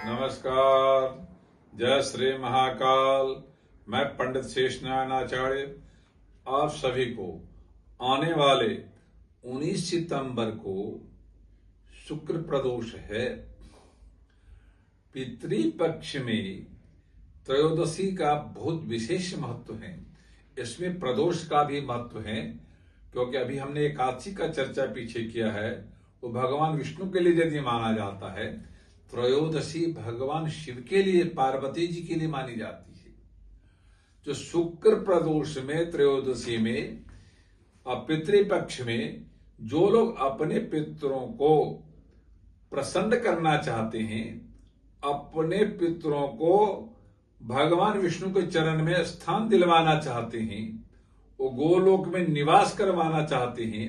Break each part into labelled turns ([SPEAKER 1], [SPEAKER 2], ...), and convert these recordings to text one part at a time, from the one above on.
[SPEAKER 1] नमस्कार। जय श्री महाकाल। मैं पंडित शेषनारायण आचार्य आप सभी को आने वाले 19 सितंबर को शुक्र प्रदोष है। पितृपक्ष में त्रयोदशी का बहुत विशेष महत्व है। इसमें प्रदोष का भी महत्व है, क्योंकि अभी हमने एकादशी का चर्चा पीछे किया है। वो भगवान विष्णु के लिए यदि माना जाता है, त्रयोदशी भगवान शिव के लिए, पार्वती जी के लिए मानी जाती है। जो शुक्र प्रदोष में, त्रयोदशी में और पितृपक्ष में जो लोग अपने पितरों को प्रसन्न करना चाहते हैं, अपने पितरों को भगवान विष्णु के चरण में स्थान दिलवाना चाहते हैं, वो गोलोक में निवास करवाना चाहते हैं,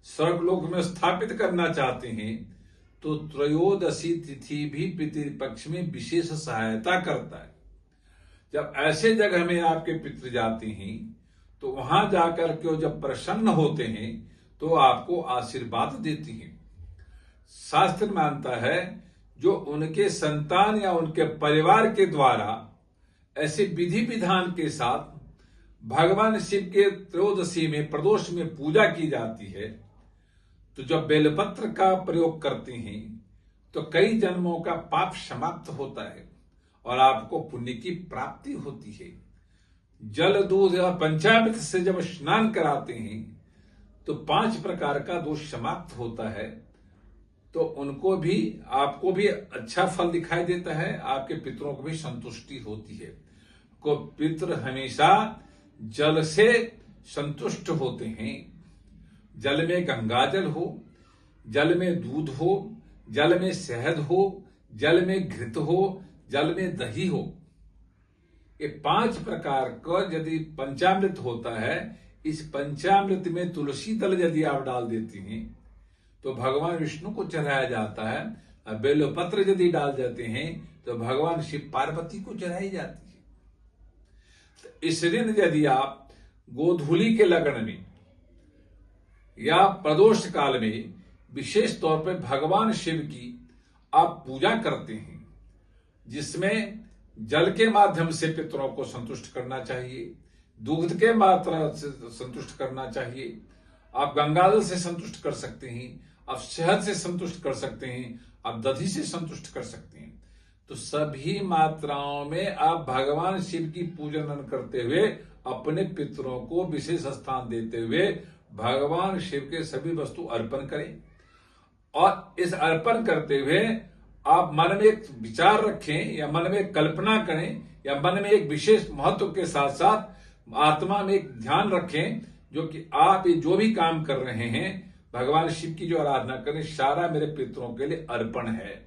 [SPEAKER 1] स्वर्गलोक में स्थापित करना चाहते हैं, तो त्रयोदशी तिथि भी पितृपक्ष में विशेष सहायता करता है। जब ऐसे जगह में आपके पितृ जाते हैं, तो वहां जाकर के जब प्रसन्न होते हैं तो आपको आशीर्वाद देती हैं। शास्त्र मानता है, जो उनके संतान या उनके परिवार के द्वारा ऐसे विधि विधान के साथ भगवान शिव के त्रयोदशी में, प्रदोष में पूजा की जाती है, तो जब बेलपत्र का प्रयोग करते हैं तो कई जन्मों का पाप समाप्त होता है और आपको पुण्य की प्राप्ति होती है। जल, दूध या पंचामृत से जब स्नान कराते हैं तो 5 प्रकार का दोष समाप्त होता है। तो उनको भी, आपको भी अच्छा फल दिखाई देता है, आपके पितरों को भी संतुष्टि होती है। को पितृ हमेशा जल से संतुष्ट होते हैं। जल में गंगाजल हो, जल में दूध हो, जल में शहद हो, जल में घृत हो, जल में दही हो, ये 5 प्रकार का यदि पंचामृत होता है, इस पंचामृत में तुलसी दल यदि आप डाल देती हैं तो भगवान विष्णु को चढ़ाया जाता है, और बेलपत्र यदि डाल देते हैं तो भगवान शिव पार्वती को चढ़ाई जाती है। तो इस दिन यदि आप गोधूली के लगन में या प्रदोष काल में विशेष तौर पर भगवान शिव की आप पूजा करते हैं, जिसमें जल के माध्यम से पितरों को संतुष्ट करना चाहिए, दूध के मात्रा से संतुष्ट करना चाहिए, आप गंगाजल से संतुष्ट कर सकते हैं, आप शहद से संतुष्ट कर सकते हैं, आप दधी से संतुष्ट कर सकते हैं। तो सभी मात्राओं में आप भगवान शिव की पूजन करते हुए, अपने पितरों को विशेष स्थान देते हुए भगवान शिव के सभी वस्तु अर्पण करें। और इस अर्पण करते हुए आप मन में एक विचार रखें या मन में कल्पना करें या मन में एक विशेष महत्व के साथ साथ आत्मा में एक ध्यान रखें, जो कि आप ये जो भी काम कर रहे हैं, भगवान शिव की जो आराधना करें, सारा मेरे पितरों के लिए अर्पण है।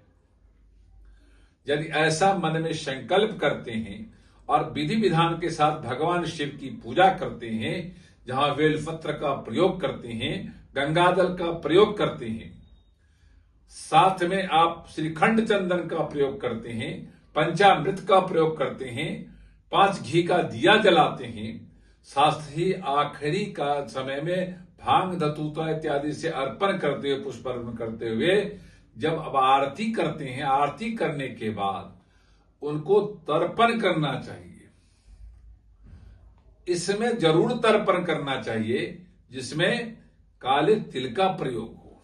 [SPEAKER 1] यदि ऐसा मन में संकल्प करते हैं और विधि विधान के साथ भगवान शिव की पूजा करते हैं, जहां बेलपत्र का प्रयोग करते हैं, गंगाजल का प्रयोग करते हैं, साथ में आप श्रीखंड चंदन का प्रयोग करते हैं, पंचामृत का प्रयोग करते हैं, 5 घी का दिया जलाते हैं, साथ ही आखिरी का समय में भांग, धतूरा इत्यादि से अर्पण करते हुए, पुष्प अर्पण करते हुए जब अब आरती करते हैं, आरती करने के बाद उनको तर्पण करना चाहिए। इसमें जरूर तर्पण करना चाहिए जिसमें काले तिल का प्रयोग हो।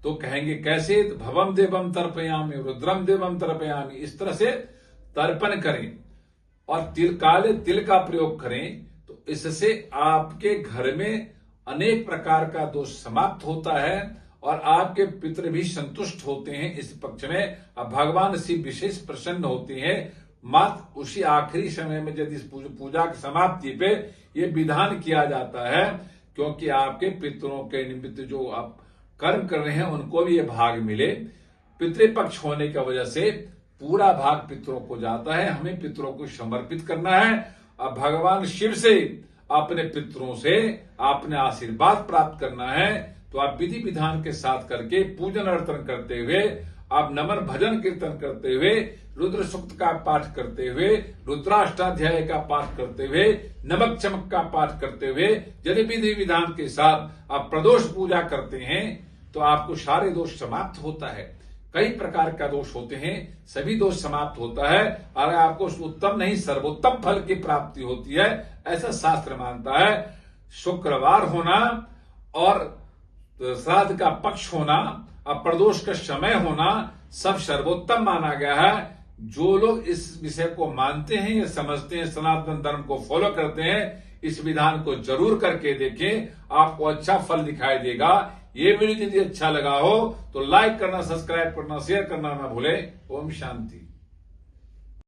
[SPEAKER 1] तो कहेंगे कैसे? भवम देवम तर्पयामि, रुद्रम देवम तर्पयामि, इस तरह से तर्पण करें और काले तिल का प्रयोग करें। तो इससे आपके घर में अनेक प्रकार का दोष समाप्त होता है और आपके पितृ भी संतुष्ट होते हैं इस पक्ष में। अब भगवान शिव विशेष प्रसन्न होते हैं। मात्र उसी आखिरी समय में यदि पूजा की समाप्ति पे ये विधान किया जाता है, क्योंकि आपके पितरों के निमित्त जो आप कर्म कर रहे हैं उनको भी ये भाग मिले। पितृपक्ष होने की वजह से पूरा भाग पितरों को जाता है। हमें पितरों को समर्पित करना है। अब भगवान शिव से, अपने पितरों से आपने आशीर्वाद प्राप्त करना है। तो आप विधि विधान के साथ करके पूजन अर्चन करते हुए, आप नमन भजन कीर्तन करते हुए, रुद्र सूक्त का पाठ करते हुए, रुद्राष्टाध्याय का पाठ करते हुए, नमक चमक का पाठ करते हुए, यदि विधि विधान के साथ आप प्रदोष पूजा करते हैं तो आपको सारे दोष समाप्त होता है। कई प्रकार का दोष होते हैं, सभी दोष समाप्त होता है और आपको उत्तम नहीं सर्वोत्तम फल की प्राप्ति होती है, ऐसा शास्त्र मानता है। शुक्रवार होना और श्राद्ध का पक्ष होना और प्रदोष का समय होना सब सर्वोत्तम माना गया है। जो लोग इस विषय को मानते हैं या समझते हैं, सनातन धर्म को फॉलो करते हैं, इस विधान को जरूर करके देखें, आपको अच्छा फल दिखाई देगा। ये वीडियो यदि अच्छा लगा हो तो लाइक करना, सब्सक्राइब करना, शेयर करना ना भूलें। ओम शांति।